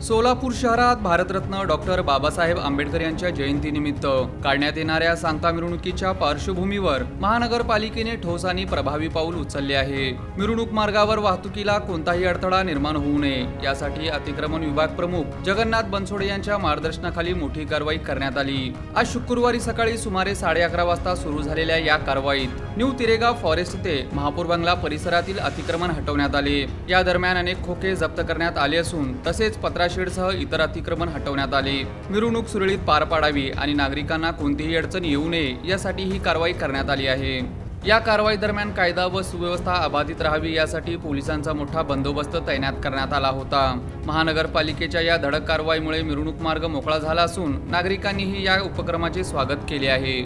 सोलापूर शहरात भारतरत्न डॉक्टर बाबासाहेब आंबेडकर यांच्या जयंतीनिमित्त काढण्यात येणाऱ्या सांगता मिरवणुकीच्या पार्श्वभूमीवर महानगरपालिकेने ठोस आणि प्रभावी पाऊल उचलले आहे। मिरवणूक मार्गावर वाहतुकीला कोणताही अडथळा निर्माण होऊ नये यासाठी अतिक्रमण विभाग प्रमुख जगन्नाथ बनसोडे यांच्या मार्गदर्शनाखाली मोठी कारवाई करण्यात आली। आज शुक्रवारी सकाळी सुमारे 11:30 वाजता सुरू झालेल्या या कारवाईत न्यू तिरेगाव फॉरेस्ट ते महापौर बंगला परिसरातील अतिक्रमण हटवण्यात आले। या दरम्यान अनेक खोके जप्त करण्यात आले असून तसेच पत्राशेडसह इतर अतिक्रमण हटवण्यात आले। मिरवणूक सुरळीत पार पाडावी आणि नागरिकांना कोणतीही अडचण येऊ नये यासाठी ही कारवाई करण्यात आली आहे। या कारवाई दरम्यान कायदा व सुव्यवस्था अबाधित राहावी यासाठी पोलिसांचा मोठा बंदोबस्त तैनात करण्यात आला होता। महानगरपालिकेच्या या धडक कारवाईमुळे मिरवणूक मार्ग मोकळा झाला असून नागरिकांनीही या उपक्रमाचे स्वागत केले आहे।